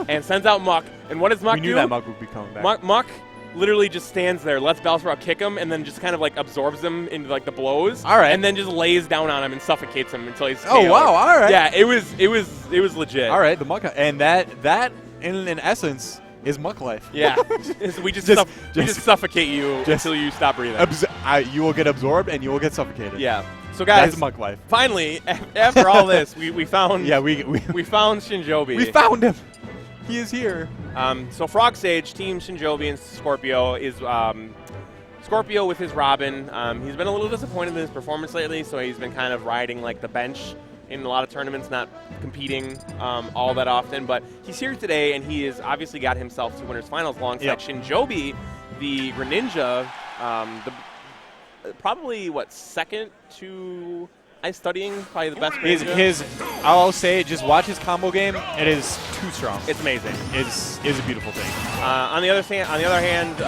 and sends out MuK. And what does MuK do? We knew that MuK would be coming back. MuK literally just stands there, lets Bellsprout kick him, and then just kind of like absorbs him into like the blows. All right. And then just lays down on him and suffocates him until he's Oh KO'd. wow! All right. Yeah, it was legit. All right, the MuK, and that in essence is MuK.LyFe. Yeah. we just suffocate you until you stop breathing. You will get absorbed and you will get suffocated. Yeah. So guys, that's MuK.LyFe. Finally, after all this, we found we found Shinjoebi. We found him. He is here. So Frog Sage, Team Shinjoebi and Skorpio is Skorpio with his Robin. He's been a little disappointed in his performance lately, so he's been kind of riding like the bench in a lot of tournaments, not competing all that often. But he's here today, and he has obviously got himself to Winners Finals alongside Shinjoebi, the Greninja, probably second to Ice Studying, probably the best. I'll say, just watch his combo game. It is too strong. It's amazing. It's a beautiful thing. On the other hand,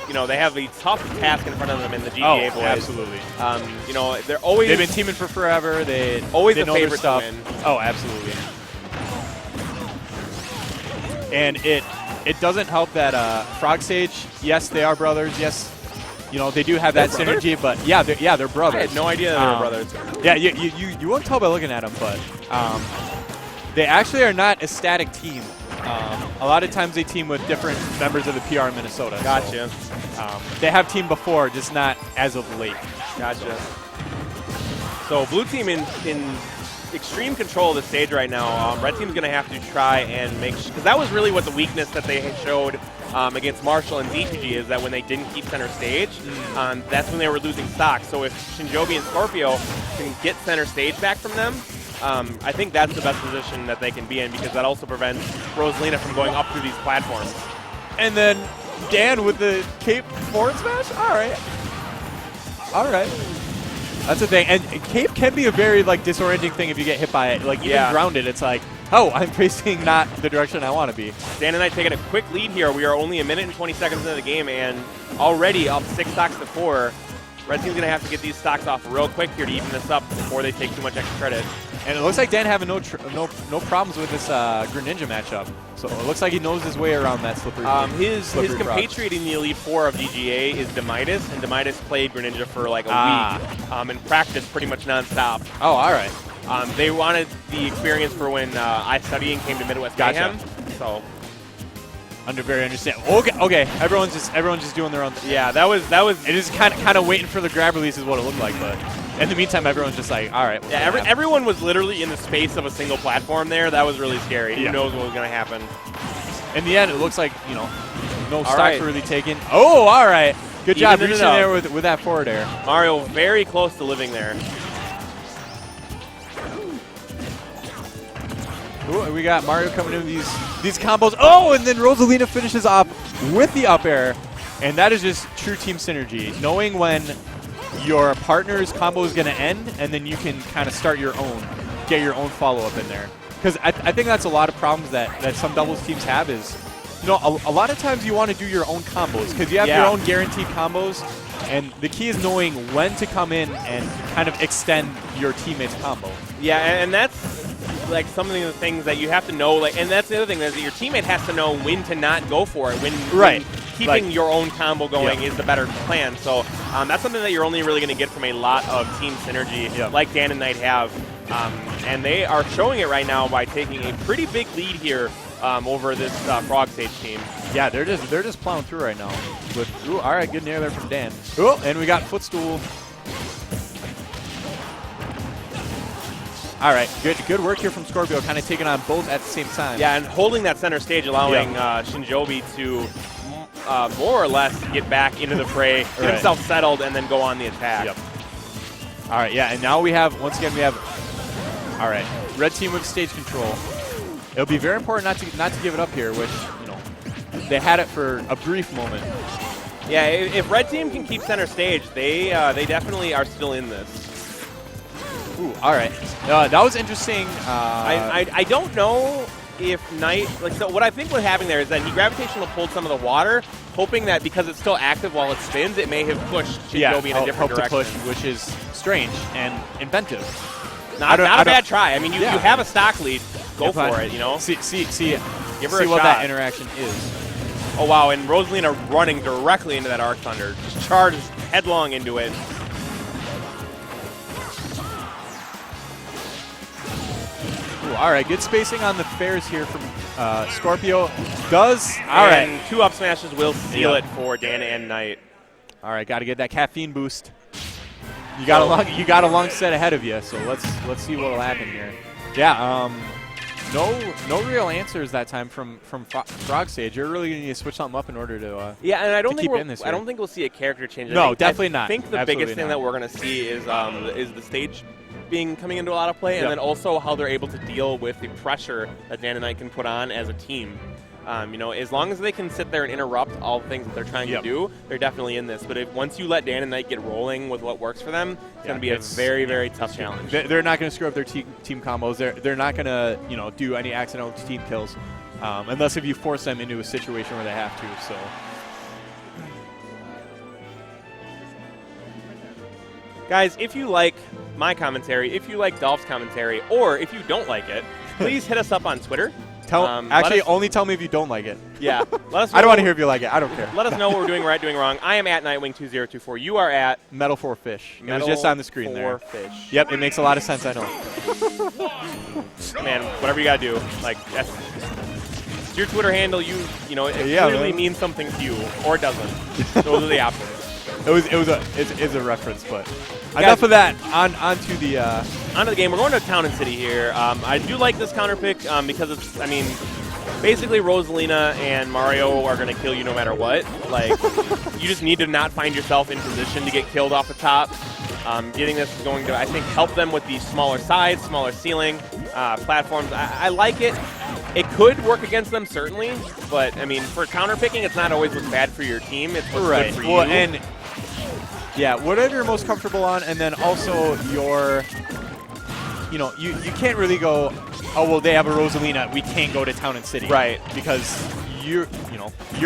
you know, they have a tough task in front of them in the GGA boys. Absolutely. You know, they've been teaming for forever. They always know a favorite stuff. to win. Oh, absolutely. And it doesn't help that Frog Sage, yes, they are brothers. Yes, you know, they do have that synergy, but they're brothers. I had no idea they were brothers. Yeah, you won't tell by looking at them, but they actually are not a static team. A lot of times they team with different members of the PR in Minnesota. Gotcha. So, they have teamed before, just not as of late. Gotcha. So blue team in extreme control of the stage right now. Red team's going to have to try and make sure, because that was really what the weakness that they had showed against Marshall and ZTG is that when they didn't keep center stage, that's when they were losing stock. So if Shinjoebi and Skorpio can get center stage back from them, I think that's the best position that they can be in, because that also prevents Rosalina from going up through these platforms. And then Dan with the cape forward smash? All right. All right. That's the thing. And cape can be a very disorienting thing if you get hit by it. Like, even grounded, it's like, oh, I'm facing not the direction I want to be. Dan and I taking a quick lead here. We are only a minute and 20 seconds into the game, and already up 6 stocks to 4. Red team's going to have to get these stocks off real quick here to even this up before they take too much extra credit. And it looks like Dan having no problems with this Greninja matchup. So it looks like he knows his way around that slippery. His compatriot in the Elite Four of GGA is DeMidas, and DeMidas played Greninja for like a week and practiced pretty much nonstop. Oh, all right. They wanted the experience for when Ice Studying came to Midwest Mayhem. So. Very understandable. Okay. Everyone's just doing their own thing. Yeah, that was. It is kind of waiting for the grab release is what it looked like, but in the meantime, everyone's just like, all right. Yeah, everyone was literally in the space of a single platform there. That was really scary. Who knows what was going to happen? In the end, it looks like no stocks were really taken. Oh, all right. Good job reaching there with that forward air. Mario very close to living there. Ooh, we got Mario coming in with these combos. Oh, and then Rosalina finishes off with the up air. And that is just true team synergy. Knowing when your partner's combo is going to end, and then you can kind of start your own, get your own follow-up in there. Because I think that's a lot of problems that some doubles teams have is, a lot of times you want to do your own combos because you have your own guaranteed combos. And the key is knowing when to come in and kind of extend your teammate's combo. Yeah, and that's like some of the things that you have to know, and that's the other thing, is that your teammate has to know when to not go for it, when keeping your own combo going is the better plan. So that's something that you're only really going to get from a lot of team synergy like Dan and NiTe have. And they are showing it right now by taking a pretty big lead here over this Frog Sage team. Yeah, they're just plowing through right now. Ooh, all right, good nair there from Dan. Oh, and we got footstool. All right, good work here from Skorpio, kind of taking on both at the same time. Yeah, and holding that center stage, allowing Shinjoebi to more or less get back into the fray, get himself settled, and then go on the attack. Yep. All right, yeah, and now once again, we have, all right, red team with stage control. It'll be very important not to give it up here, which, they had it for a brief moment. Yeah, if red team can keep center stage, they definitely are still in this. Ooh, all right. That was interesting. I don't know if NiTe, so what I think was happening there is that he gravitational pulled some of the water, hoping that because it's still active while it spins, it may have pushed Shinjoebi in a different direction. To push, which is strange and inventive. Not a bad try. I mean, you have a stock lead. Go for it, See, Give her see a what shot. that interaction is. Oh, wow, and Rosalina running directly into that Arc Thunder. Just charges headlong into it. Ooh, all right, good spacing on the fairs here from Skorpio. All right. And 2 up smashes will seal it for Dan and NiTe. All right, got to get that caffeine boost. You got a long set ahead of you, so let's see what will happen here. Yeah, no real answers that time from Frog Stage. You're really gonna need to switch something up in order to yeah, and I don't think we'll see a character change. No, definitely not. I think the biggest thing that we're gonna see is the stage coming into a lot of play, and then also how they're able to deal with the pressure that Dan and NiTe can put on as a team. You know, as long as they can sit there and interrupt all the things that they're trying to do, they're definitely in this. But once you let Dan and NiTe get rolling with what works for them, it's going to be a very, very tough challenge. They're not going to screw up their team combos. They're not going to do any accidental team kills, unless if you force them into a situation where they have to. So. Guys, if you like my commentary, if you like Dolph's commentary, or if you don't like it, please hit us up on Twitter. Actually, only tell me if you don't like it. Yeah. Let us know. I don't want to hear if you like it. I don't care. Let us know what we're doing right, doing wrong. I am at Nightwing2024. You are at Metal 4 Fish. It was just on the screen there. Fish. Yep, it makes a lot of sense, I know. Man, whatever you got to do. Like, that's your Twitter handle. It clearly means something to you, or it doesn't. Those are the options. It's a reference, but enough of that. Onto the game. We're going to Town and City here. I do like this counter pick because it's, basically Rosalina and Mario are going to kill you no matter what. Like, you just need to not find yourself in position to get killed off the top. Getting this is going to, I think, help them with the smaller sides, smaller ceiling platforms. I like it. It could work against them, certainly, but, for counter picking, it's not always what's bad for your team. It's what's good for you. Well, and yeah, whatever you're most comfortable on, and then also you can't really go, oh, well, they have a Rosalina, we can't go to Town and City. Right. Because your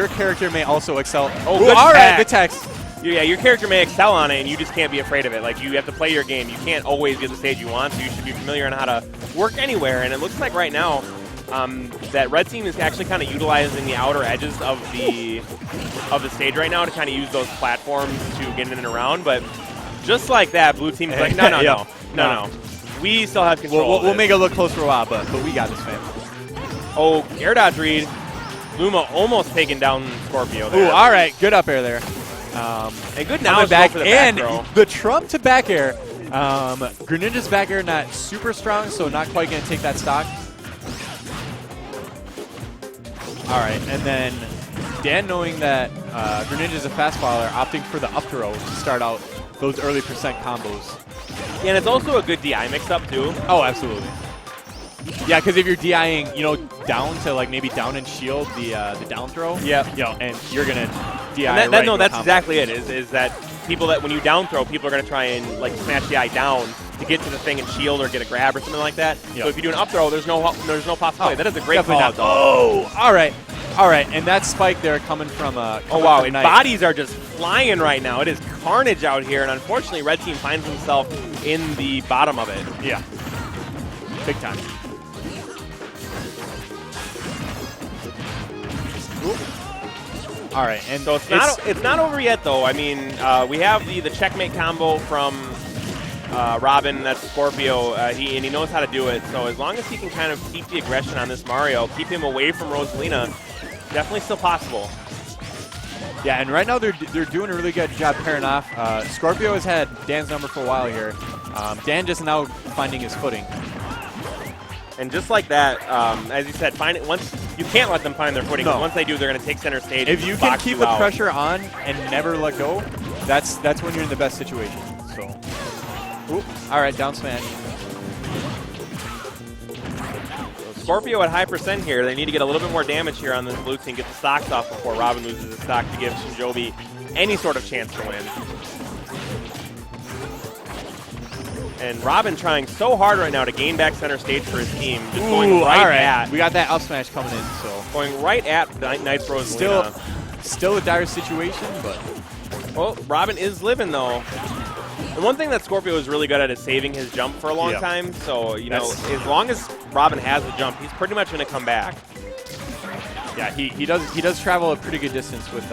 character may also excel. Oh, good all right, good text. Yeah, your character may excel on it, and you just can't be afraid of it. Like, you have to play your game. You can't always get the stage you want, so you should be familiar on how to work anywhere. And it looks like right now that Red Team is actually kind of utilizing the outer edges of the stage right now to kind of use those platforms to get in and around. But just like that, Blue Team's like, no. We still have control. We'll make it look close for a while, but we got this, man. Oh, air dodge read. Luma almost taking down Skorpio there. Ooh, all right, good up air there. And good now back for the and back throw. The Trump to back air. Greninja's back air not super strong, so not quite going to take that stock. All right, and then Dan, knowing that Greninja's a fast faller, opting for the up throw to start out those early percent combos. Yeah, and it's also a good DI mix-up, too. Oh, absolutely. Yeah, because if you're DIing, down to maybe down and shield the down throw. Yeah. And you're gonna DI. And that's exactly it. Is that people that when you down throw, people are gonna try and smash DI down to get to the thing and shield or get a grab or something like that. Yep. So if you do an up throw, there's no possibility. That is a great call. Oh, all right, and that spike there coming from oh wow, and bodies are just flying right now. It is carnage out here, and unfortunately, Red Team finds himself in the bottom of it. Yeah, big time. All right, and so it's not over yet, though. We have the checkmate combo from Robin. That's Skorpio. He knows how to do it. So as long as he can kind of keep the aggression on this Mario, keep him away from Rosalina, definitely still possible. Yeah, and right now they're doing a really good job pairing off. Skorpio has had Dan's number for a while here. Dan just now finding his footing. And just like that, as you said, you can't let them find their footing. No. Once they do, they're going to take center stage. If you can keep the pressure on and never let go, that's when you're in the best situation. So, all right, down smash. So Skorpio at high percent here. They need to get a little bit more damage here on this blue team, get the stocks off before Robin loses his stock to give Shinjoebi any sort of chance to win. And Robin trying so hard right now to gain back center stage for his team. Just going right at. We got that up smash coming in. So going right at NiTe's Rosalina. Still a dire situation, but. Well, Robin is living, though. The one thing that Skorpio is really good at is saving his jump for a long time. So, as long as Robin has the jump, he's pretty much going to come back. Yeah, he does travel a pretty good distance with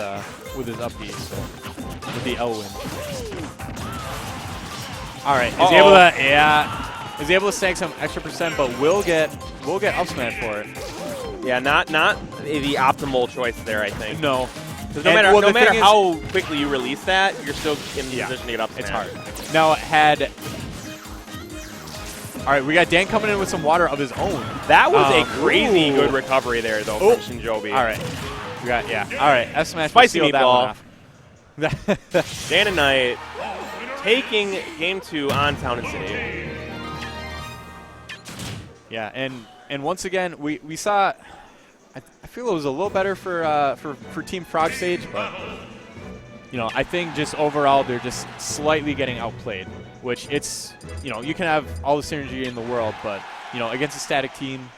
his up B, so with the L win. All right, is able to snag some extra percent, but will get up smash for it. Yeah, not the optimal choice there, I think. No. Because no matter how quickly you release that, you're still in the position to get up smash. It's hard. Now all right, we got Dan coming in with some water of his own. That was a crazy good recovery there, though, from Shinjoebi. All right. We got, All right, F smash. Spicy meatball. Dan.NiTe taking game 2 on Town and City. Yeah, and once again, we saw. I feel it was a little better for Team Frog Stage, but I think just overall they're just slightly getting outplayed. Which it's you can have all the synergy in the world, but against a static team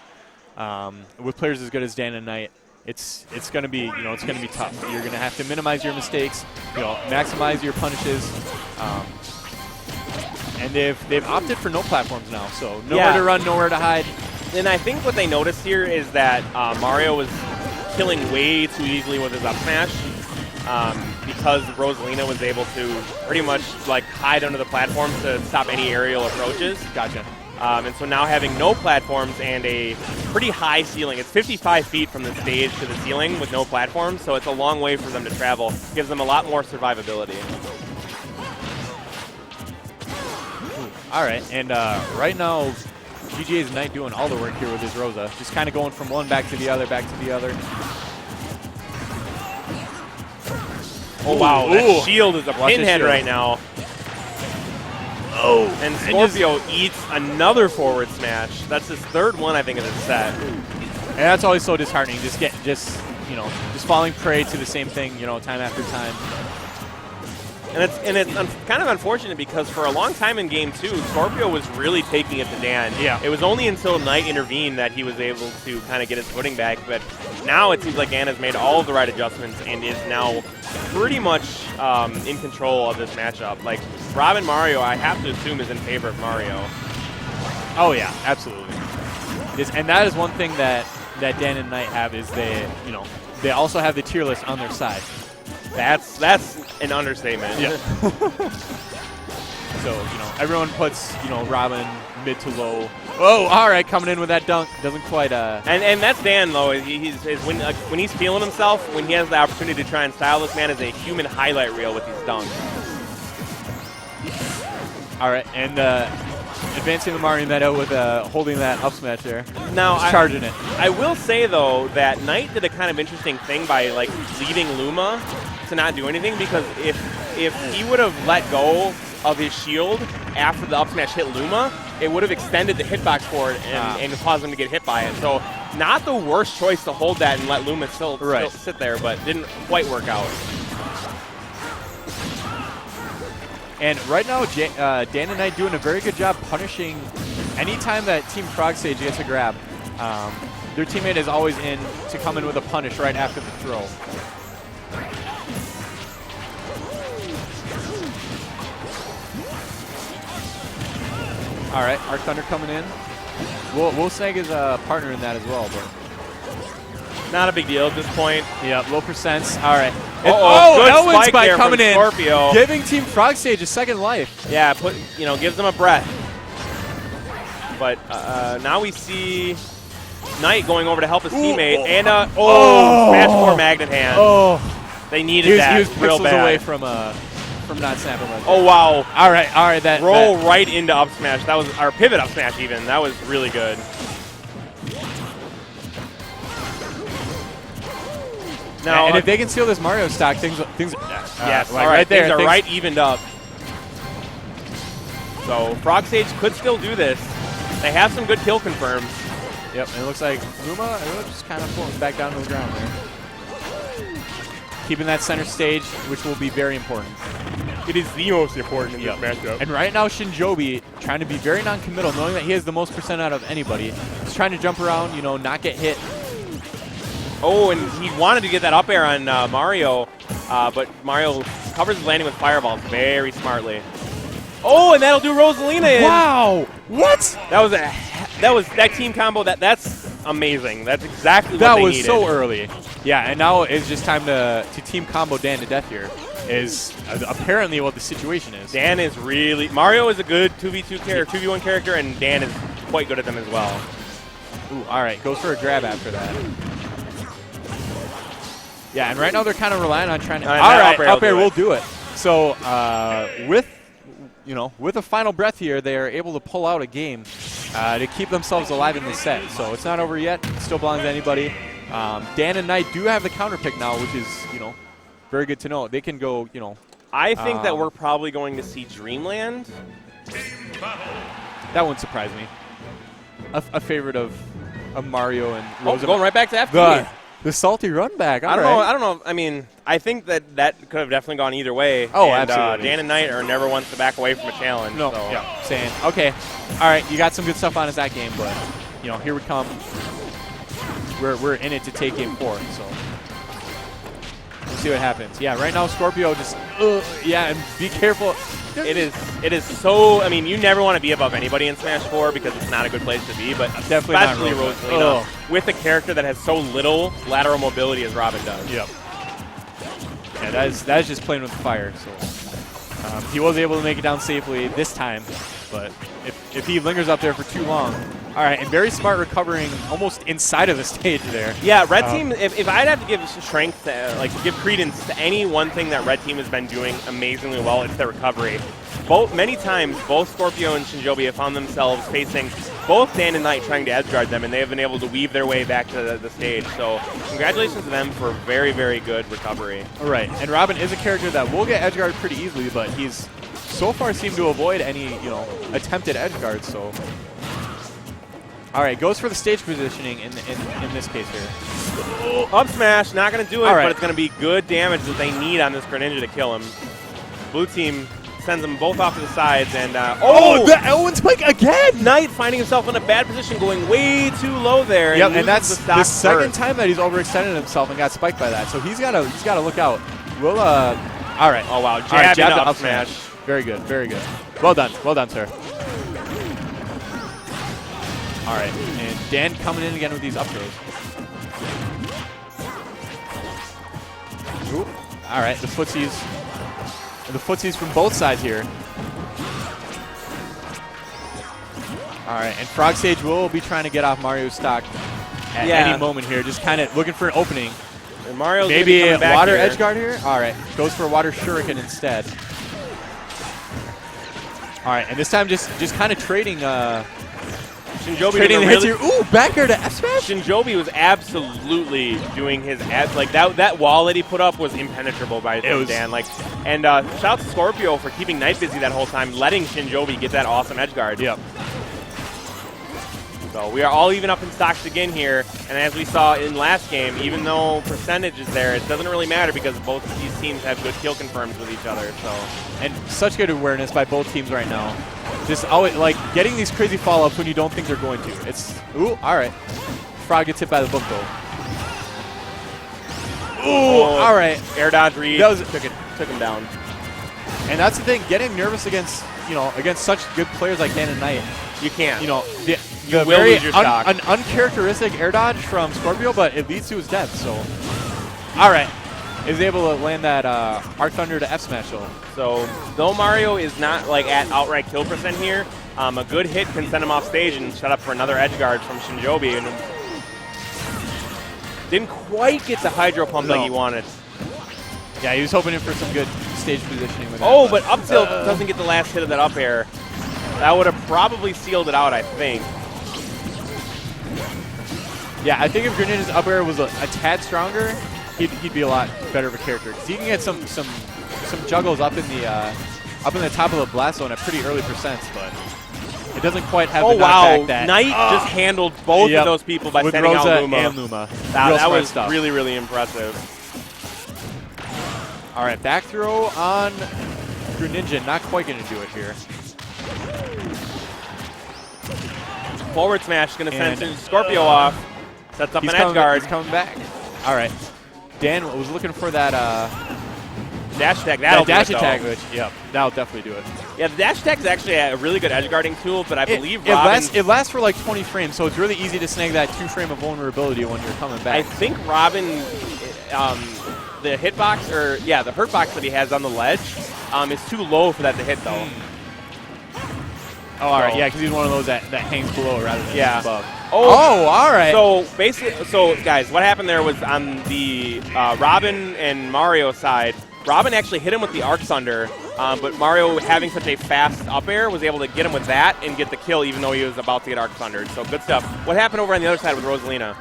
with players as good as Dan.NiTe, it's gonna be it's gonna be tough. You're gonna have to minimize your mistakes, maximize your punishes. And they've opted for no platforms now, so nowhere to run, nowhere to hide. And I think what they noticed here is that Mario was killing way too easily with his up smash because Rosalina was able to pretty much hide under the platform to stop any aerial approaches. Gotcha. And so now having no platforms and a pretty high ceiling, it's 55 feet from the stage to the ceiling with no platforms, so it's a long way for them to travel. Gives them a lot more survivability. All right, and right now, GGA.NiTe doing all the work here with his Rosa. Just kind of going from one back to the other, back to the other. Oh, wow. That shield is a pinhead right now. Oh. And Skorpio eats another forward smash. That's his third one, I think, in this set. And that's always so disheartening. Just falling prey to the same thing, time after time. And it's kind of unfortunate because for a long time in game 2, Skorpio was really taking it to Dan. Yeah. It was only until NiTe intervened that he was able to kind of get his footing back. But now it seems like Dan has made all of the right adjustments and is now pretty much in control of this matchup. Like, Robin Mario, I have to assume, is in favor of Mario. Oh, yeah, absolutely. And that is one thing that Dan and NiTe have is they also have the tier list on their side. That's an understatement. Yeah. So, everyone puts, Robin mid to low. Oh, all right, coming in with that dunk. Doesn't quite. And that's Dan, though. When he's feeling himself, when he has the opportunity to try and style this man as a human highlight reel with these dunks. All right, and advancing the Mario meta with holding that up smash there. Now, charging it. I will say, though, that NiTe did a kind of interesting thing by, leaving Luma to not do anything, because if he would have let go of his shield after the up smash hit Luma, it would have extended the hitbox for it and caused him to get hit by it. So not the worst choice to hold that and let Luma still sit there, but didn't quite work out. And right now, Dan.NiTE doing a very good job punishing any time that Team Frog Stage gets a grab. Their teammate is always in to come in with a punish right after the throw. All right, Arc Thunder coming in. We'll snag his partner in that as well, but not a big deal at this point. Yeah, low percents. All right. Good spike there coming in, Skorpio. giving Team Frog Stage a second life. Yeah, gives them a breath. But now we see NiTE going over to help his teammate, and smash 4 magnet hand. Oh, they needed that. He was real pixels bad. away from not snapping. Oh wow! All right. That roll right into up smash. That was our pivot up smash. Even that was really good. Now, and if they can steal this Mario stock, things. Yes, all right there. Things are right evened up. So Frog Stage could still do this. They have some good kill confirms. Yep, and it looks like Luma just kind of floating back down to the ground there. Keeping that center stage, which will be very important. It is the most important in this matchup. And right now, Shinjoebi trying to be very non-committal, knowing that he has the most percent out of anybody. He's trying to jump around, not get hit. Oh, and he wanted to get that up air on Mario, but Mario covers his landing with fireballs very smartly. Oh, and that'll do Rosalina in. Wow! What? That was that team combo. That's amazing. That's exactly that what they was needed. so early. Yeah, and now it's just time to team combo Dan to death here. Is apparently what the situation is. Dan is really Mario is a good 2v2 character, 2v1 character, and Dan is quite good at them as well. Ooh, all right, goes for a grab after that. Yeah, and right now they're kind of relying on trying to. All right, up air will do it. So with a final breath here, they are able to pull out a game to keep themselves alive in this set. So it's not over yet. It still belongs to anybody. Dan and Knight do have the counter pick now, which is very good to know. They can go, I think that we're probably going to see Dreamland. That wouldn't surprise me. A favorite of Mario and Rosa. Going right back to FP. The salty run back. I don't know. I mean, I think that could have definitely gone either way. Oh, and, absolutely. Dan and Knight are never wants to back away from a challenge. No. So. Yeah. Saying, okay, all right, you got some good stuff on us that game, but here we come. We're in it to take game 4. So. We'll see what happens. Yeah, right now Skorpio just, and be careful. It is so, I mean, you never want to be above anybody in Smash 4 because it's not a good place to be, but definitely especially Rosalina with a character that has so little lateral mobility as Robin does. Yep. Yeah, that is just playing with fire. So he was able to make it down safely this time, but if he lingers up there for too long. All right, and very smart recovering almost inside of the stage there. Yeah, Red Team, if I'd have to give strength, give credence to any one thing that Red Team has been doing amazingly well, it's their recovery. Many times, both Skorpio and Shinjoebi have found themselves facing both Dan and Knight trying to edge guard them, and they have been able to weave their way back to the stage. So congratulations to them for very, very good recovery. All right, and Robin is a character that will get edge guard pretty easily, but he's so far seemed to avoid any attempted edge guards. So. All right, goes for the stage positioning in this case here. Up smash, not going to do it, right. but it's going to be good damage that they need on this Greninja to kill him. Blue team sends them both off to the sides, and the Elwin spike again! Knight finding himself in a bad position, going way too low there. Yep, and that's the second first. time that he's overextended himself and got spiked by that. So he's got to look out. We'll all right. Oh wow, jab into up smash. Very good, very good. Well done, sir. All right, and Dan coming in again with these up throws. Ooh. All right, the footsies from both sides here. All right, and Frog Stage will be trying to get off Mario's stock at any moment here, just kind of looking for an opening. And Mario's maybe a water here. edge guard here. All right, goes for a water shuriken instead. All right, and this time just kind of trading. Shinjoebi trading the hits here. Ooh, back air to F smash. Shinjoebi was absolutely doing his that wall that he put up was impenetrable by Dan. And shout out to Skorpio for keeping Knight busy that whole time, letting Shinjoebi get that awesome edge guard. Yep. So we are all even up in stocks again here, and as we saw in last game, even though percentage is there, it doesn't really matter because both of these teams have good kill confirms with each other. So, and such good awareness by both teams right now. Just always getting these crazy follow-ups when you don't think they're going to. It's all right. Frog gets hit by the book though. Ooh, all right. Air dodge read. Took him down. And that's the thing, getting nervous against such good players like Dan and Knight. You can't. The will very lose your stock. An uncharacteristic air dodge from Skorpio, but it leads to his death. So, all right, is able to land that Arc Thunder to F smash though. So though Mario is not at outright kill percent here, a good hit can send him off stage and shut up for another edge guard from Shinjoebi, and didn't quite get the hydro pump like he wanted. Yeah, he was hoping for some good stage positioning with that. But up tilt doesn't get the last hit of that up air. That would have probably sealed it out, I think. Yeah, I think if Greninja's up air was a tad stronger, he'd be a lot better of a character. Because he can get some juggles up in the top of the blast zone at pretty early percents, but it doesn't quite have the knockback that Knight just handled both of those people by sending Rosa out Luma. and Luma. That was really, really impressive. All right, back throw on Greninja. Not quite going to do it here. Forward smash going to send Skorpio off. Sets up an edge guard. He's coming back. All right. Dan was looking for that Dash attack, that'll dash do it, attack, though. which, yeah, that'll definitely do it. Yeah, the dash attack is actually a really good edge guarding tool, but I believe Robin... It lasts for like 20 frames, so it's really easy to snag that 2 frame of vulnerability when you're coming back. I think Robin, the hitbox, or yeah, the hurt box that he has on the ledge is too low for that to hit, though. Oh, all right, yeah, because he's one of those that hangs below rather than above. Oh, all right. So basically, guys, what happened there was on the Robin and Mario side, Robin actually hit him with the Arc Thunder, but Mario, having such a fast up air, was able to get him with that and get the kill, even though he was about to get Arc Thundered. So good stuff. What happened over on the other side with Rosalina?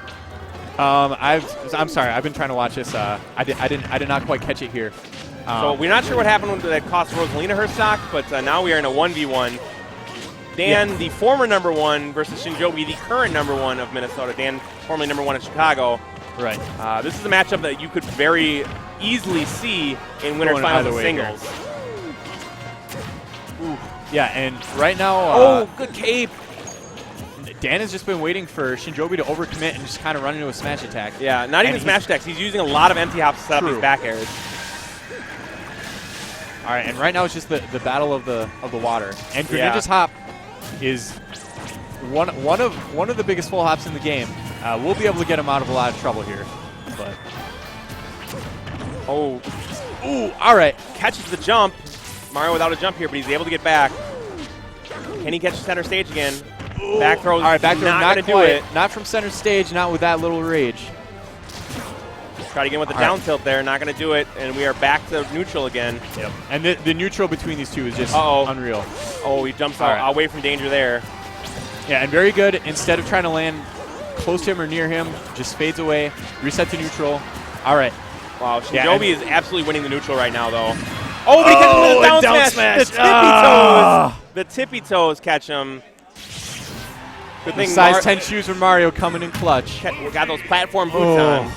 I'm sorry. I've been trying to watch this. I did not quite catch it here. So we're not sure what happened that cost Rosalina her stock, but now we are in a 1v1. Dan, the former #1 versus Shinjoebi, the current #1 of Minnesota. Dan, formerly #1 of Chicago. Right. This is a matchup that you could very easily see in winners finals and singles. Yeah, and right now, oh, good cape. Dan has just been waiting for Shinjoebi to overcommit and just kind of run into a smash attack. Yeah, not even smash attacks. He's using a lot of empty hops to set up these back airs. All right, and right now it's just the battle of the water. And Greninja's hop is one of the biggest full hops in the game. We'll be able to get him out of a lot of trouble here. But all right, catches the jump. Mario without a jump here, but he's able to get back. Can he catch center stage again? Back throws. All right, back throw, not going to do it. Not from center stage, not with that little rage. Try to get him with the down tilt there, not going to do it, and we are back to neutral again. Yep. And the neutral between these two is just unreal. Oh, he jumps away from danger there. Yeah, and very good. Instead of trying to land close to him or near him, just fades away, reset to neutral. All right. Wow, Shinjoebi is absolutely winning the neutral right now, though. Oh, but he catches him with a down smash. The tippy toes. The tippy toes catch him. Good thing size 10 shoes from Mario coming in clutch. We got those platform boots on.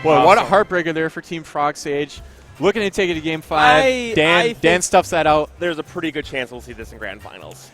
Boy, what a heartbreaker there for Team Frog Sage. Looking to take it to Game 5. Dan stuffs that out. There's a pretty good chance we'll see this in Grand Finals.